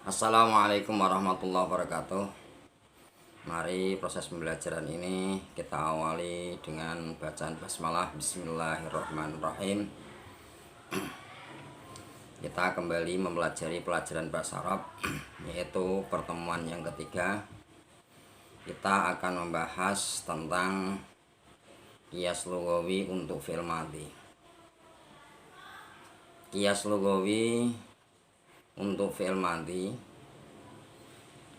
Assalamualaikum warahmatullahi wabarakatuh. Mari proses pembelajaran ini kita awali dengan bacaan basmalah. Bismillahirrahmanirrahim. Kita kembali mempelajari pelajaran bahasa Arab, yaitu pertemuan yang ketiga. Kita akan membahas tentang qiyas lughawi untuk fi'il madhi. Qiyas lughawi untuk fi'il madhi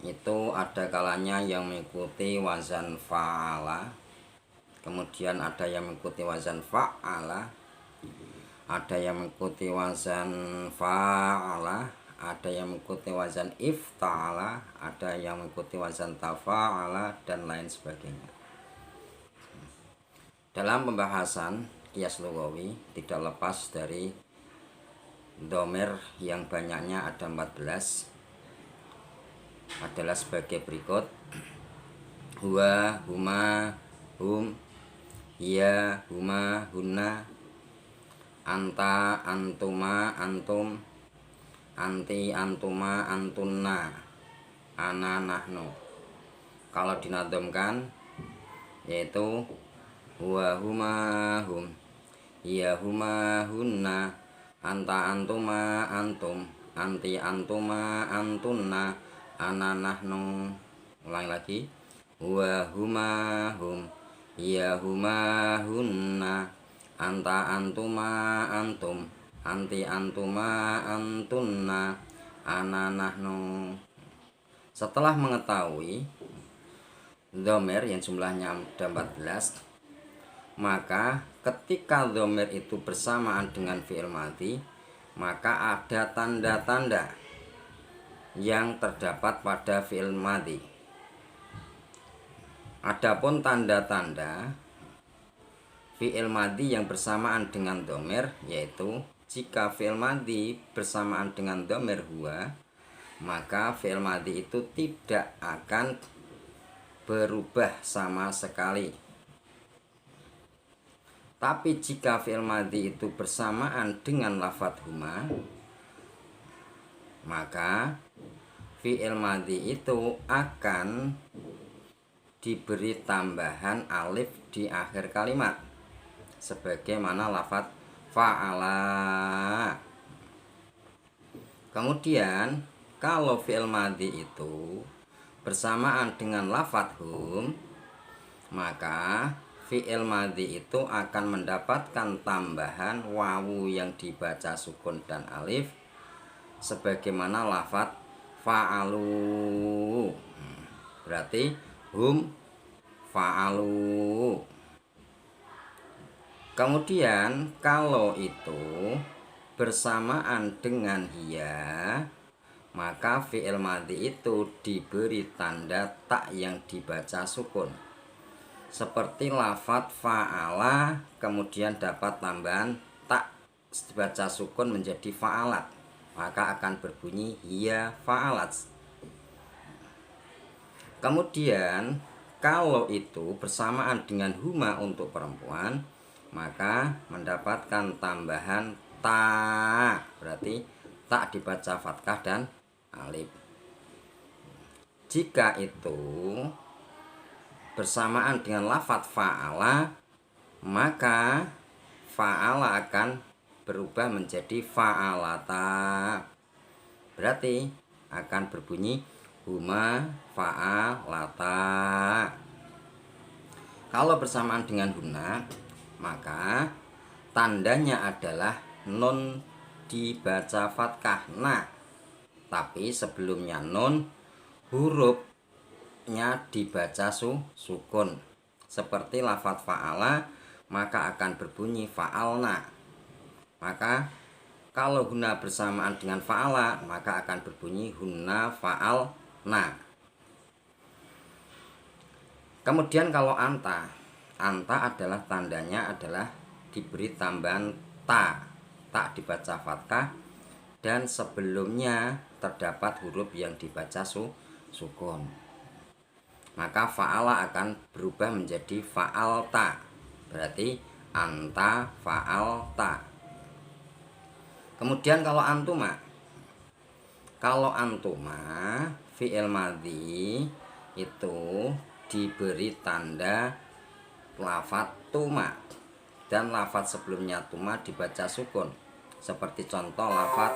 itu ada kalanya yang mengikuti wazan fa'ala, kemudian ada yang mengikuti wazan fa'ala, ada yang mengikuti wazan fa'ala, ada yang mengikuti wazan ifta'ala, ada yang mengikuti wazan tafa'ala, dan lain sebagainya. Dalam pembahasan qiyas lughawi tidak lepas dari dhamir yang banyaknya ada 14 adalah sebagai berikut: huwa, huma, hum, hiya, huma, hunna, anta, antuma, antum, anti, antuma, antunna, ana, nahnu. Kalau dinadhamkan yaitu huwa, huma, hum, hiya, huma, hunna, anta, antuma, antum, anti, antuma, antunna, ana, nahnu. Ulang lagi: huwa, huma, hum, hiya, huma, hunna, anta, antuma, antum, anti, antuma, antunna, ana, nahnu. Setelah mengetahui dhamir yang jumlahnya ada 14, maka ketika dhamir itu bersamaan dengan fi'il madhi, maka ada tanda-tanda yang terdapat pada fi'il madhi. Adapun tanda-tanda fi'il madhi yang bersamaan dengan dhamir, yaitu jika fi'il madhi bersamaan dengan dhamir huwa, maka fi'il madhi itu tidak akan berubah sama sekali. Tapi jika fi'il madhi itu bersamaan dengan lafadz huma, maka fi'il madhi itu akan diberi tambahan alif di akhir kalimat, sebagaimana lafadz fa'ala. Kemudian kalau fi'il madhi itu bersamaan dengan lafadz hum, maka fi'il madhi itu akan mendapatkan tambahan wawu yang dibaca sukun dan alif, sebagaimana lafadz fa'alu. Berarti hum fa'alu. Kemudian kalau itu bersamaan dengan hiya, maka fi'il madhi itu diberi tanda tak yang dibaca sukun, seperti lafadz fa'ala, kemudian dapat tambahan tak dibaca sukun menjadi fa'alat, maka akan berbunyi hiya fa'alat. Kemudian kalau itu bersamaan dengan huma untuk perempuan, maka mendapatkan tambahan ta, berarti tak dibaca fathah dan alif. Jika itu bersamaan dengan lafadz fa'ala, maka fa'ala akan berubah menjadi fa'alata, berarti akan berbunyi huma fa'alata. Kalau bersamaan dengan hunna, maka tandanya adalah nun dibaca fathah nah, tapi sebelumnya nun hurufnya dibaca sukun, seperti lafadz fa'ala, maka akan berbunyi fa'alna. Maka kalau hunna bersamaan dengan fa'ala, maka akan berbunyi hunna fa'alna. Kemudian kalau anta adalah tandanya adalah diberi tambahan ta, tak dibaca fathah, dan sebelumnya terdapat huruf yang dibaca sukun, maka fa'ala akan berubah menjadi fa'alta, berarti anta fa'alta. Kemudian kalau antuma Kalau antuma fi'il madhi itu diberi tanda lafat tuma dan lafat sebelumnya tuma dibaca sukun. Seperti contoh lafat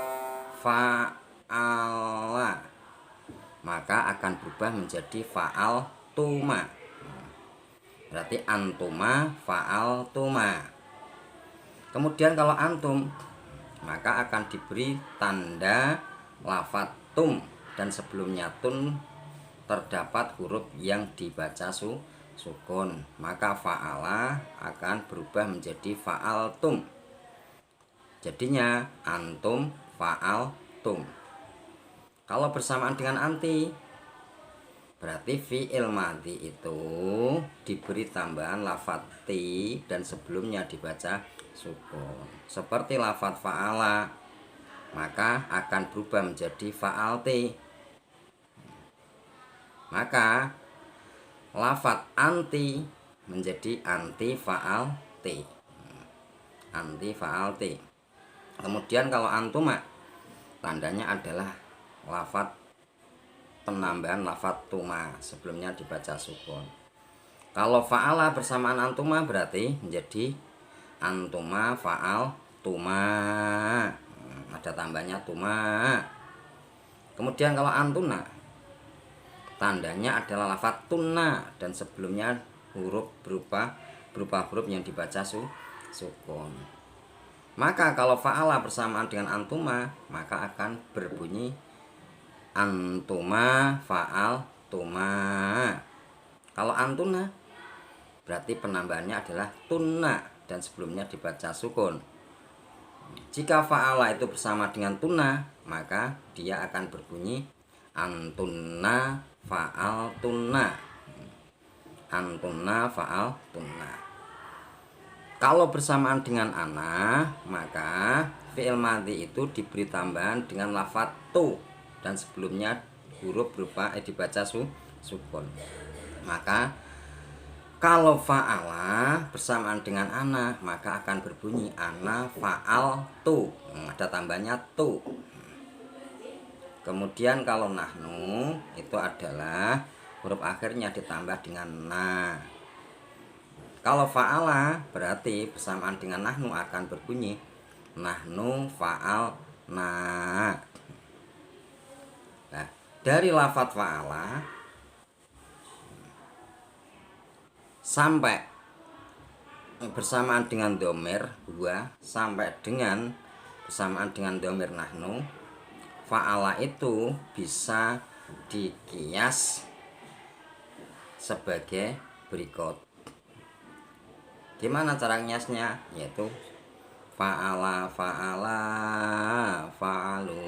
fa'ala, maka akan berubah menjadi fa'al tuma. Berarti antuma fa'al tuma. Kemudian kalau antum, maka akan diberi tanda lafat tum dan sebelumnya tun terdapat huruf yang dibaca sukun, maka fa'ala akan berubah menjadi fa'al tum. Jadinya antum fa'al tum. Kalau bersamaan dengan anti, berarti fi'il madhi itu diberi tambahan lafat ti dan sebelumnya dibaca sukun. Seperti lafat fa'ala, maka akan berubah menjadi fa'al ti. Maka lafat anti menjadi anti fa'al ti. Anti fa'al ti. Kemudian kalau antuma, tandanya adalah lafat penambahan lafat tuma, sebelumnya dibaca sukun. Kalau fa'ala bersamaan antuma berarti menjadi antuma fa'al tuma, ada tambahnya tuma. Kemudian kalau antuna, tandanya adalah lafat tunna dan sebelumnya huruf berupa huruf yang dibaca sukun. Maka kalau fa'ala bersamaan dengan antuma, maka akan berbunyi antuma fa'al tuma. Kalau antuna, berarti penambahannya adalah tunna dan sebelumnya dibaca sukun. Jika fa'ala itu bersama dengan tunna, maka dia akan berbunyi antunna fa'al tunna. Antunna fa'al tunna. Kalau bersamaan dengan ana, maka fi'il madhi itu diberi tambahan dengan lafat tu dan sebelumnya huruf berupa dibaca sukun. Maka kalau fa'ala bersamaan dengan ana, maka akan berbunyi ana fa'al tu. Ada tambahnya tu. Kemudian kalau nahnu itu adalah huruf akhirnya ditambah dengan na. Kalau fa'ala berarti bersamaan dengan nahnu akan berbunyi nahnu fa'al na. Nah, dari lafat fa'ala sampai bersamaan dengan domir huwa sampai dengan bersamaan dengan domir nahnu, fa'ala itu bisa dikias sebagai berikut. Gimana cara ngiasnya? Yaitu fa'ala fa'ala fa'alu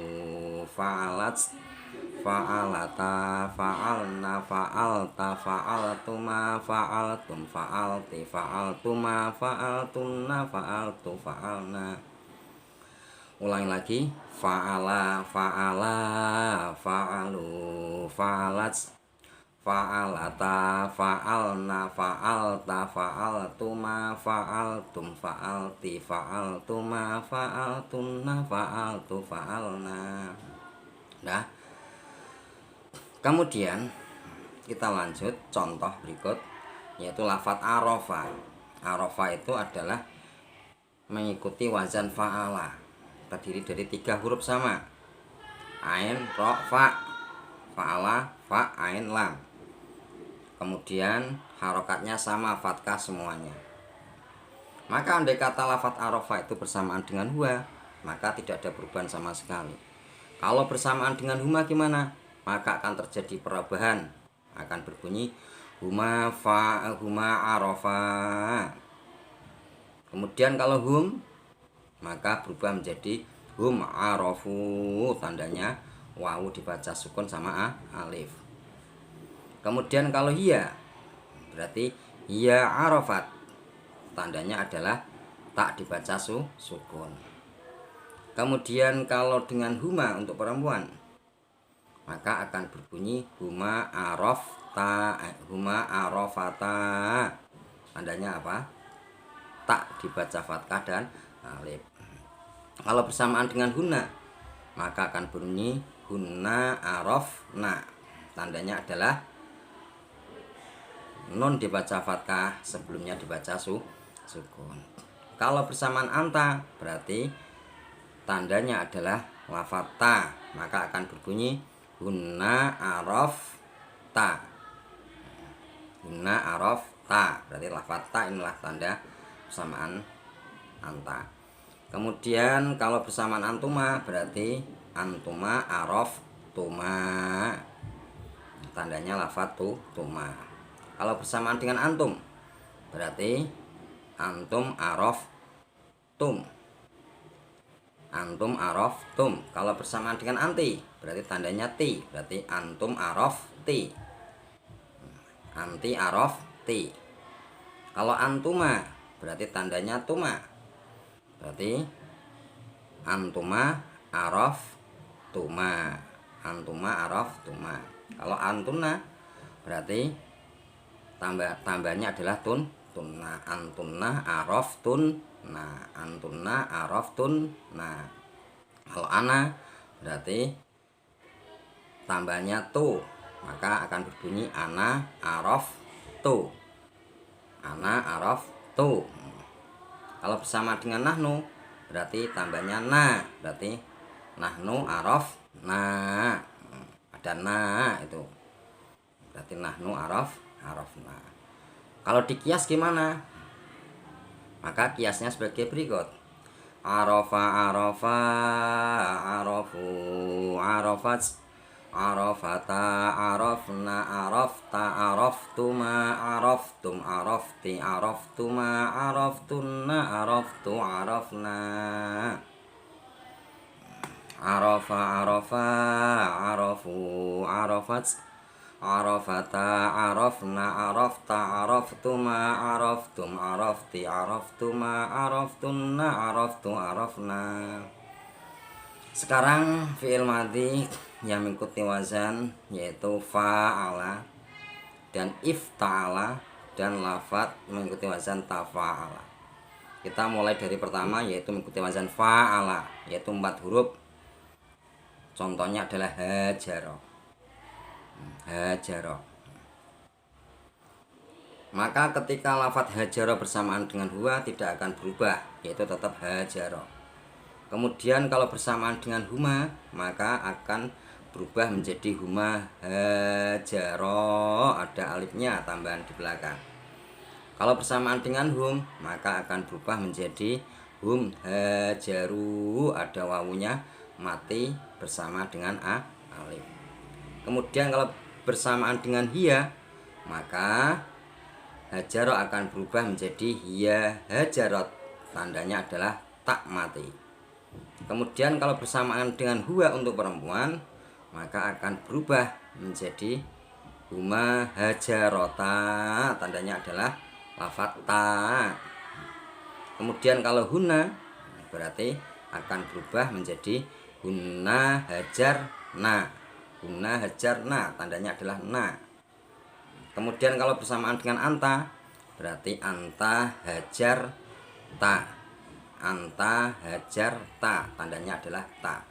fa'alat fa'alata fa'alna fa'alta fa'altuma fa'altum fa'alti fa'altuma fa'altunna fa'altu fa'alna. Ulangi lagi, fa'ala fa'ala fa'alu fa'alat fa'alata fa'alna fa'alta fa'altuma fa'altum fa'alti fa'altuma fa'altunna fa'altu fa'alna. Nah, kemudian kita lanjut contoh berikut, yaitu lafat arofa. Arofa itu adalah mengikuti wazan fa'ala, terdiri dari 3 huruf sama, ain, ro, fa. Fa'ala, fa, ain, lam. Kemudian harokatnya sama, fathah semuanya. Maka andai kata lafat arofa itu bersamaan dengan huwa, maka tidak ada perubahan sama sekali. Kalau bersamaan dengan huma gimana? Maka akan terjadi perubahan, akan berbunyi huma fa huma arofa. Kemudian kalau hum, maka berubah menjadi hum arofu, tandanya wawu dibaca sukun sama alif. Kemudian kalau hiya, berarti hiya arafat, tandanya adalah tak dibaca sukun. Kemudian kalau dengan huma untuk perempuan, maka akan berbunyi huma arafta, huma arafata, tandanya apa? Tak dibaca fathah dan alif. Kalau bersamaan dengan huna, maka akan berbunyi hunna arafna. Tandanya adalah nun dibaca fathah, sebelumnya dibaca sukun. Kalau bersamaan anta berarti tandanya adalah lafaz ta, maka akan berbunyi hunna arafta. Hunna arafta, berarti lafaz ta inilah tanda bersamaan anta. Kemudian kalau bersamaan antuma berarti antuma araftuma. Tandanya lafaz tuma. Kalau bersamaan dengan antum berarti antum araftum. Antum araftum. Kalau bersamaan dengan anti berarti tandanya ti, berarti antum arafti. Anti arafti. Kalau antuma berarti tandanya tuma, berarti antuma araftuma. Antuma araftuma. Kalau antuna berarti tambahnya adalah tunna. Antunna araftunna. Antunna araftunna. Kalau ana berarti tambahnya tu, maka akan berbunyi ana araftu. Ana araftu. Kalau bersama dengan nahnu berarti tambahnya na, berarti nahnu arafna. Ada na itu, berarti nahnu arafna. Kalau dikias gimana? Maka kiasnya sebagai berikut. Arafa arafa arafu arafat arafata arafna arafta araftuma araftum arafti araftuma araftunna araftu arafna. Arafa arafa arafu arafat arafata arafna arafta araftuma araftum arafti araftuma araftunna araftu arafna. Sekarang fi'il madhi yang mengikuti wazan yaitu fa'ala dan ifta'ala dan lafaz mengikuti wazan tafa'ala. Kita mulai dari pertama yaitu mengikuti wazan fa'ala, yaitu 4 huruf. Contohnya adalah hajaro. Hajaro. Maka ketika lafaz hajaro bersamaan dengan huwa tidak akan berubah, yaitu tetap hajaro. Kemudian kalau bersamaan dengan huma maka akan berubah menjadi huma hajaro, ada alifnya tambahan di belakang. Kalau bersamaan dengan hum maka akan berubah menjadi hum hajaru, ada wawunya mati bersama dengan alif. Kemudian kalau bersamaan dengan hiya maka hajaro akan berubah menjadi hiya hajarot, tandanya adalah tak mati. Kemudian kalau bersamaan dengan huwa untuk perempuan maka akan berubah menjadi huma hajarota, tandanya adalah lafaz ta. Kemudian kalau huna berarti akan berubah menjadi hunna hajarna. Hunna hajarna, tandanya adalah na. Kemudian kalau bersamaan dengan anta berarti anta hajar ta. Anta hajar ta, tandanya adalah ta.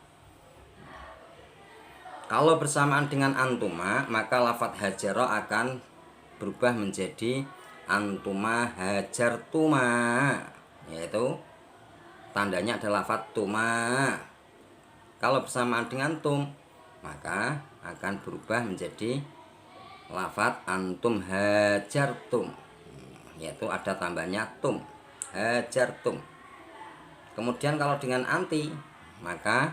Kalau bersamaan dengan antuma maka lafaz hajaro akan berubah menjadi antuma hajartuma, yaitu tandanya adalah lafaz tuma. Kalau bersamaan dengan tum maka akan berubah menjadi lafaz antum hajartum, yaitu ada tambahnya tum, hajartum. Kemudian kalau dengan anti maka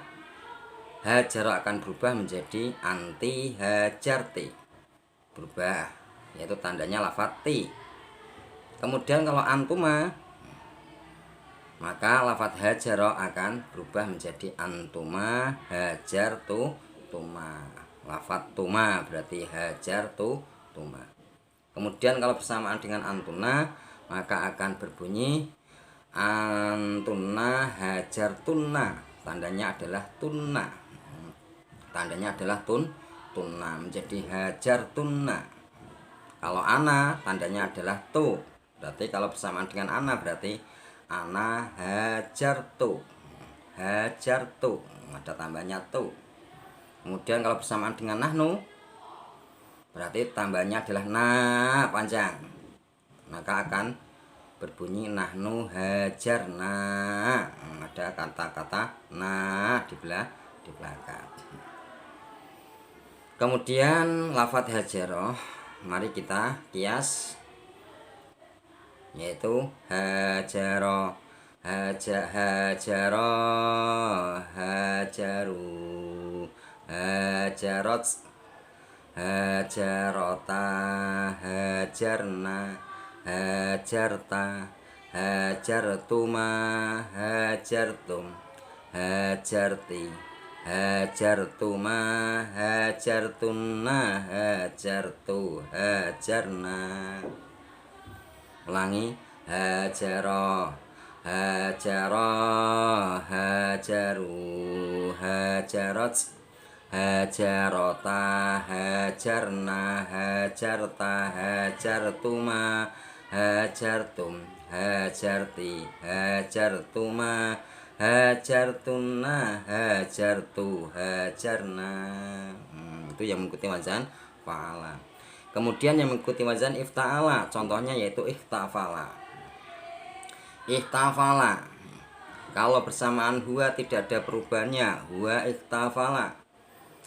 hajaro akan berubah menjadi anti hajarti, berubah, yaitu tandanya lafaz ti. Kemudian kalau antuma maka lafaz hajaro akan berubah menjadi antuma hajartu tuma. Lafaz tuma berarti hajartu tuma. Kemudian kalau bersamaan dengan antuna maka akan berbunyi antunna hajartunna, tandanya adalah tunna. Tandanya adalah tunna menjadi hajartunna. Kalau ana tandanya adalah tu, berarti kalau bersamaan dengan ana berarti ana hajartu. Hajartu, ada tambahnya tu. Kemudian kalau bersamaan dengan nahnu berarti tambahnya adalah na panjang, maka akan berbunyi nahnu hajarna. Ada kata-kata na di belakang. Kemudian lafadz hajaroh, mari kita kias, yaitu hajaro, hajaro, hajaru, hajarot, hajarota, hajarna, hajarta, hajartuma, hajartum, hajarti, hajartuma, hajartunna, hajartu, hajarna. Ulangi, hajaro, hajaro, hajaru, hajarot, hajarota, hajarna, hajarta, hajartuma, hajartum, hajarti, hajartuma, hajartunna, hajartu, hajarna. Itu yang mengikuti wazan fa'ala. Kemudian yang mengikuti wazan ifta'ala, contohnya yaitu ihtafala. Ihtafala, kalau bersamaan huwa tidak ada perubahannya, huwa ihtafala.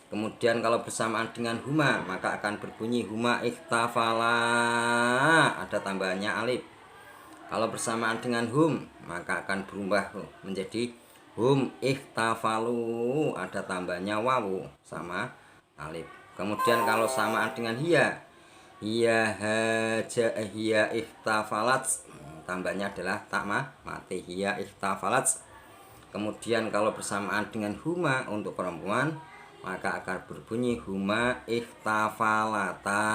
Kemudian kalau bersamaan dengan huma maka akan berbunyi huma ihtafala, ada tambahannya alif. Kalau bersamaan dengan hum maka akan berubah menjadi hum ihtafalu, ada tambahnya wawu sama alif. Kemudian kalau samaan dengan hiya, hiya haja, hiya ihtafalat, tambahnya adalah tak mati, hiya ihtafalat. Kemudian kalau bersamaan dengan huma untuk perempuan maka akan berbunyi huma ihtafalata.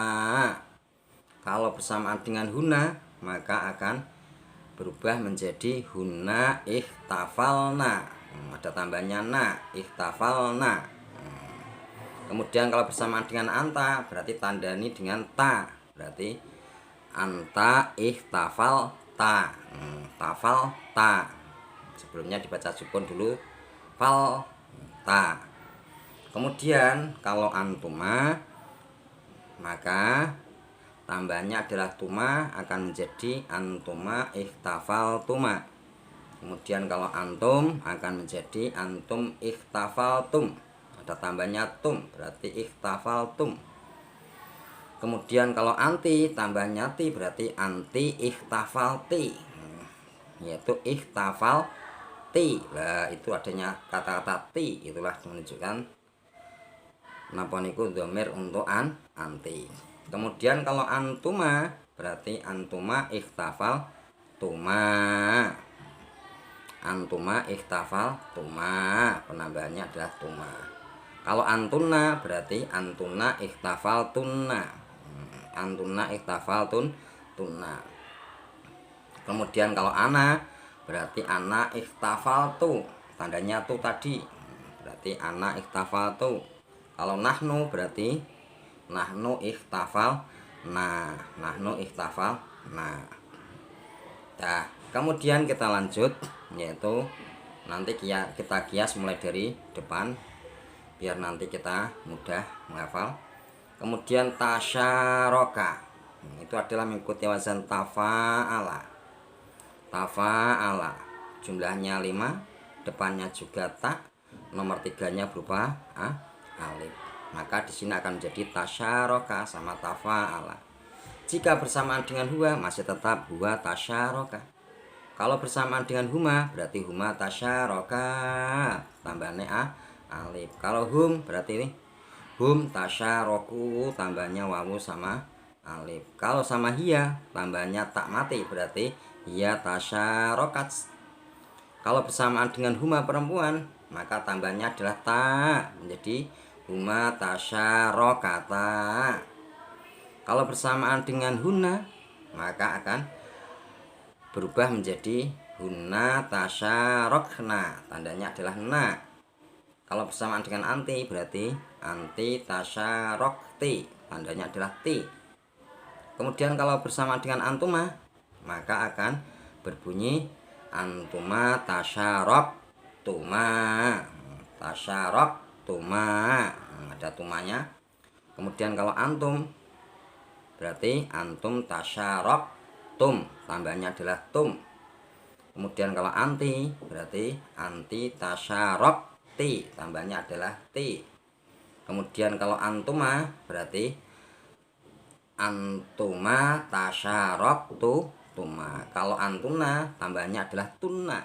Kalau bersamaan dengan huna maka akan berubah menjadi huna ihtafalna, ada tambahnya na, ihtafalna. Kemudian kalau bersamaan dengan anta berarti tandani dengan ta, berarti anta ihtafal ta, tafal ta. Sebelumnya dibaca sukun dulu, fal ta. Kemudian kalau antuma maka tambahnya adalah tuma, akan menjadi antuma ihtafal tuma. Kemudian kalau antum akan menjadi antum ihtafal tum, ada tambahnya tum, berarti ihtafal tum. Kemudian kalau anti tambahnya ti, berarti anti ihtafal ti, yaitu ihtafal ti. Nah itu adanya kata-kata ti, itulah menunjukkan napa niku dhamir untuk anti. Kemudian kalau antuma berarti antuma ihtafal tuma, antuma ihtafal tuma, penambahannya adalah tuma. Kalau antuna berarti antuna ihtafal tunna, antuna ihtafal tunna. Kemudian kalau ana berarti ana ihtafal tu, tandanya tu tadi, berarti ana ihtafal tu. Kalau nahnu berarti nahnu ihtafal nah, nahnu ihtafal nah. Nah, kemudian kita lanjut, yaitu nanti kita kias mulai dari depan biar nanti kita mudah menghafal. Kemudian tasyaroka, itu adalah mengikuti wazan tafa'ala. Tafa'ala jumlahnya 5, depannya juga ta, nomor 3-nya berupa alif. Maka di sini akan menjadi tasyaroka sama tafa'ala. Jika bersamaan dengan huwa masih tetap huwa tasyaroka. Kalau bersamaan dengan huma berarti huma tasyaroka, tambahnya alif. Kalau hum berarti hum tasyaroku, tambahnya wawu sama alif. Kalau sama hiya tambahnya tak mati, berarti hiya tasyarokat. Kalau bersamaan dengan huma perempuan maka tambahnya adalah ta, menjadi huma tasyarokata. Kalau bersamaan dengan huna maka akan berubah menjadi huna tasyarokna, tandanya adalah na. Kalau bersamaan dengan anti berarti anti tasyarokti, tandanya adalah ti. Kemudian kalau bersamaan dengan antuma maka akan berbunyi antuma tasyarok tuma, tasyarok antuma, ada tumanya. Kemudian kalau antum berarti antum tasyaroktum, tambahnya adalah tum. Kemudian kalau anti berarti anti tasyarokti, tambahnya adalah ti. Kemudian kalau antuma berarti antuma tasyaroktu tuma. Kalau antuna tambahnya adalah tunna,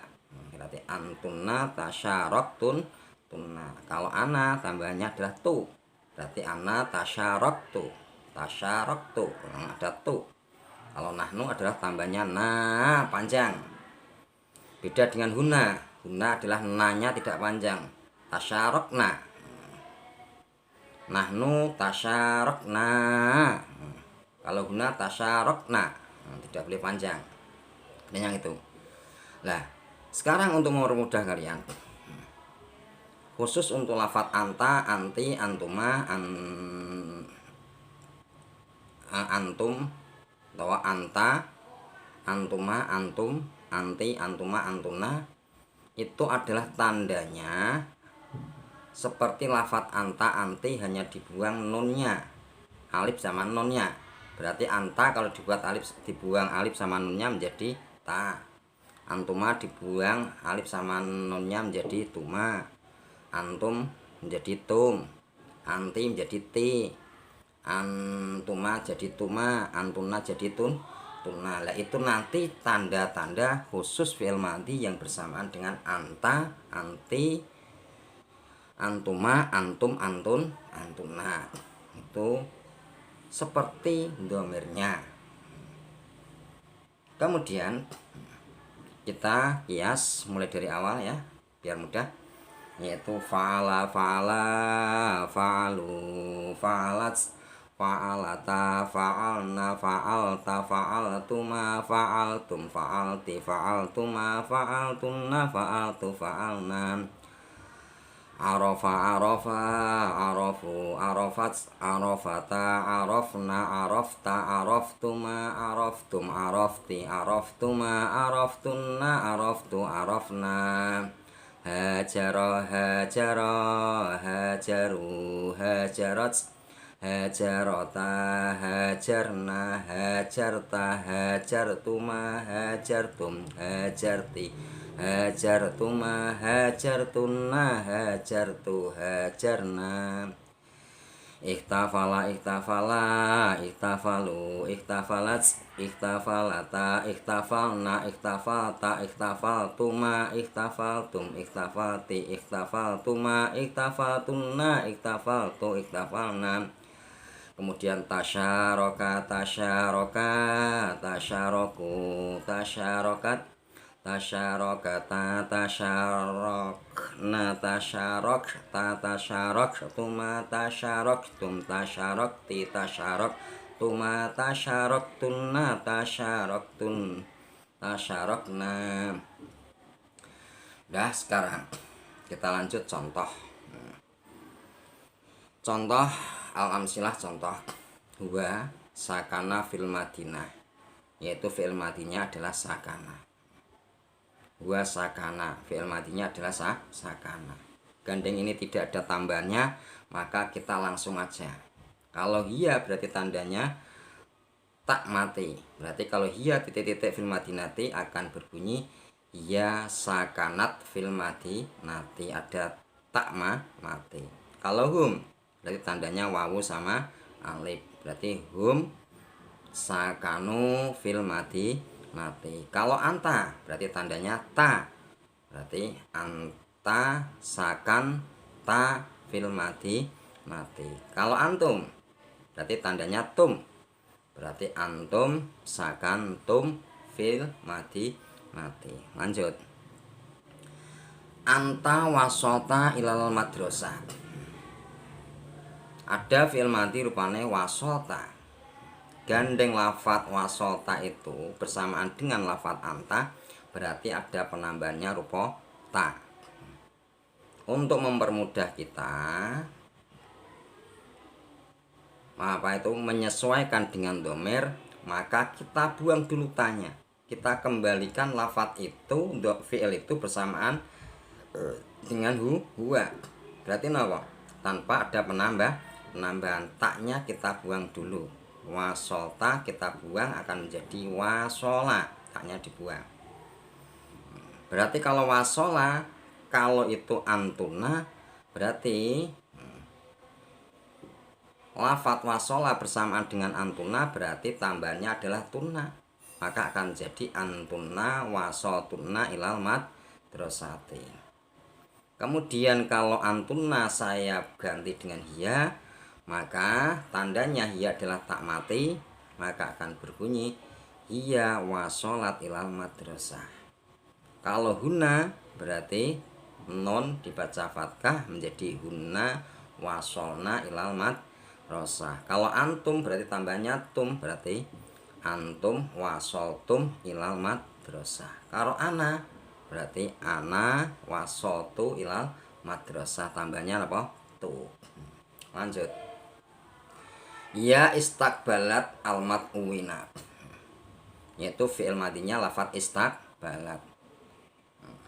berarti antuna tasyaroktun tunna. Kalau ana tambahnya adalah tu, berarti ana tasyaroktu tasyaroktu, ada tu. Kalau nahnu adalah tambahnya na, panjang. Beda dengan huna. Huna adalah nanya tidak panjang. Tasyarokna. Nahnu tasyarokna. Kalau huna tasyarokna, tidak boleh panjang. Ini yang itu. Nah, sekarang untuk mempermudah kalian, khusus untuk lafadz anta, anti, antuma, antum, atau anta, antuma, antum, anti, antuma, antuna, itu adalah tandanya seperti lafadz anta, anti hanya dibuang nunnya, alif sama nunnya. Berarti anta kalau dibuang alif sama nunnya menjadi ta. Antuma dibuang alif sama nunnya menjadi tuma. Antum menjadi tum. Anti menjadi ti. Antuma jadi tuma. Antuna jadi tuna. Lah itu nanti tanda-tanda khusus fi'il madhi yang bersamaan dengan anta, anti, antuma, antum, antun, antuna. Itu seperti domirnya. Kemudian kita kias mulai dari awal ya, biar mudah, yaitu fa'ala, fa'ala, fa'alu, fa'alat, fa'alata, fa'alna, fa'alta, fa'altuma, fa'altum, fa'alti, fa'altuma, fa'altunna, fa'altu, fa'alna. Arafa, arafa, arafu, arafat, arafata, arafna, arafta, araftuma, araftum, arafti, araftuma, araftunna, araftu, arafna. Hajara, hajara, hajaru, hajarat, hajarata, hajarna, hajarta, hajartuma, hajartum, hajarti, hajartuma, hajartunna, hajartu, hajarna. Ikhtafala, ikhtafala, ikhtafalu, ikhtafalat, ikhtafalata, ikhtafalna, ikhtafalta, ikhtafaltuma, ikhtafaltum, ikhtafalti, ikhtafaltuma, ikhtafaltunna, ikhtafaltu, ikhtafalna. Kemudian tasyaroka, tasyaroka, tasyaroku, tasyarokat, tasyarokata, tasyarokna, tasyarokta, tasyaroktuma, tasyaroktum, tasyarokti, tasyaroktuma, tasyaroktunna, tasyaroktun, tasyarokna. Dah, sekarang kita lanjut contoh. Contoh al-amsilah, contoh huwa sakana fil madinah, yaitu fi'il madinya adalah sakana. Huwa sakana, fi'il madinya adalah sakana. Gandeng ini tidak ada tambahnya, maka kita langsung aja. Kalau hiya berarti tandanya tak mati. Berarti kalau hiya titik-titik fil madinati akan berbunyi hiya sakanat fil madinati, ada tak mati. Kalau hum berarti tandanya wawu sama alif, berarti hum sakanu fil madinati. Kalau anta berarti tandanya ta, berarti anta sakan ta fil madinati. Kalau antum berarti tandanya tum, berarti antum sakan tum fil madinati. Lanjut, anta wasota ilal madrasah. Ada fi'il madhi rupane wasota. Gandeng lafadz wasota itu bersamaan dengan lafadz anta, berarti ada penambahannya rupa ta. Untuk mempermudah kita menyesuaikan dengan domir, maka kita buang dulu tanya. Kita kembalikan lafadz itu, fi'il itu bersamaan dengan huwa. Berarti apa? tanpa ada penambahan. Taknya kita buang dulu. Wasolta kita buang akan menjadi wasola, taknya dibuang. Berarti kalau wasola, kalau itu antuna, berarti lafat wasola bersamaan dengan antuna, berarti tambahannya adalah tuna, maka akan jadi antuna wasotuna ilal madrasati. Kemudian kalau antuna saya ganti dengan hiya, maka tandanya hiya adalah tak mati, maka akan berbunyi hiya wasolat ilal madrasah. Kalau huna berarti non dibaca fathah menjadi huna wasolna ilal madrasah. Kalau antum berarti tambahnya tum, berarti antum wasoltum ilal madrasah. Kalau ana berarti ana wasoltu ilal madrasah, tambahnya apa? Tu. Lanjut. Ya istakbalat almat uwina, yaitu fi'il madinya lafat istakbalat.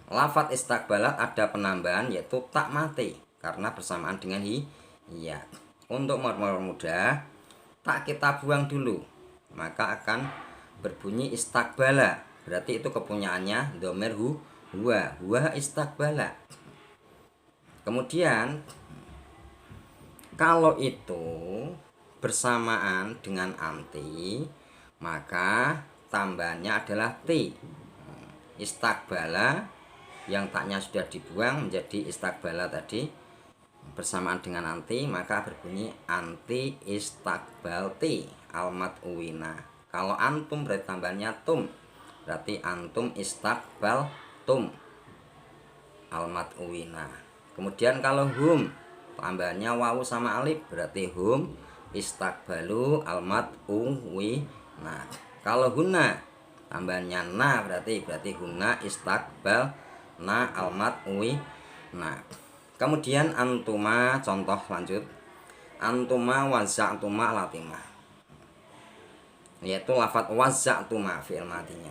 Lafat istakbalat ada penambahan yaitu tak mati karena bersamaan dengan hiya. Untuk mudah tak kita buang dulu, maka akan berbunyi istakbala. Berarti itu kepunyaannya dhamir huwa istakbala. Kemudian kalau itu bersamaan dengan anti, maka tambahannya adalah ti. Istakbala yang taknya sudah dibuang menjadi istakbala tadi bersamaan dengan anti, maka berbunyi anti istakbalti almat uwina. Kalau antum berarti tambahannya tum, berarti antum istakbal tum almat uwina. Kemudian kalau hum tambahannya wawu sama alif, berarti hum istakbalu almat uwina. Kalau huna tambahannya na, berarti huna istakbal na almat uwina. Kemudian antuma, contoh lanjut. Antuma waza'tuma latimah, yaitu lafat waza'tuma fi'il madinya.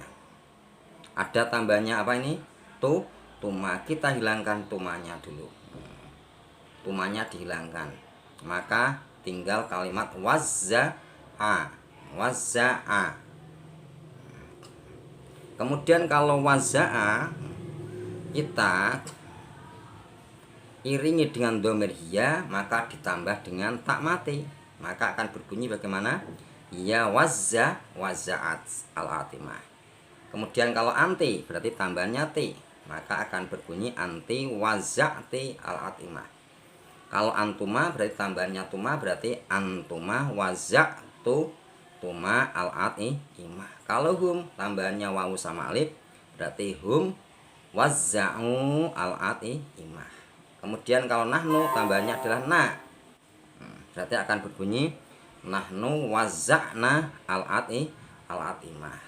Ada tambahnya apa ini? Tuma. Kita hilangkan tumanya dulu. Tumanya dihilangkan. Maka tinggal kalimat wazza'a. Kemudian kalau wazza'a kita iringi dengan dhamir hiya, maka ditambah dengan tak mati, maka akan berbunyi bagaimana? Ya wazza'at al-atimah. Kemudian kalau anti berarti tambahnya ti, maka akan berbunyi anti wazza'ti al-atimah. Kalau antuma berarti tambahnya tuma, berarti antuma wazza'tu tuma al-atimah. Kalau hum tambahnya wawu sama alif, berarti hum wazza'u al-atimah. Kemudian kalau nahnu tambahnya adalah na, berarti akan berbunyi nahnu wazza'na al-atimah.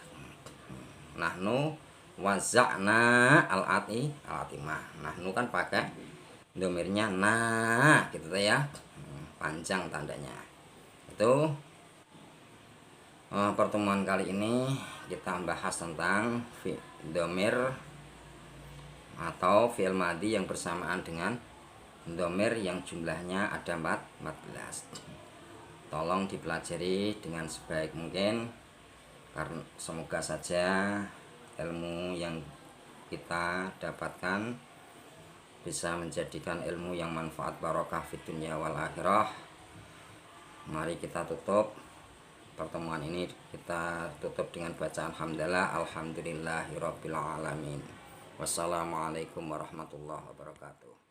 Nahnu wazza'na al-atimah. Nahnu kan pakai domirnya na gitu ya, panjang tandanya. Itu pertemuan kali ini kita bahas tentang domir atau fi'il madi yang bersamaan dengan dhamir yang jumlahnya ada 14. Tolong dipelajari dengan sebaik mungkin, karena semoga saja ilmu yang kita dapatkan bisa menjadikan ilmu yang manfaat barokah fid dunya wal akhirah. Mari kita tutup pertemuan ini, kita tutup dengan bacaan hamdalah alhamdulillahirabbil alamin. Wassalamualaikum warahmatullahi wabarakatuh.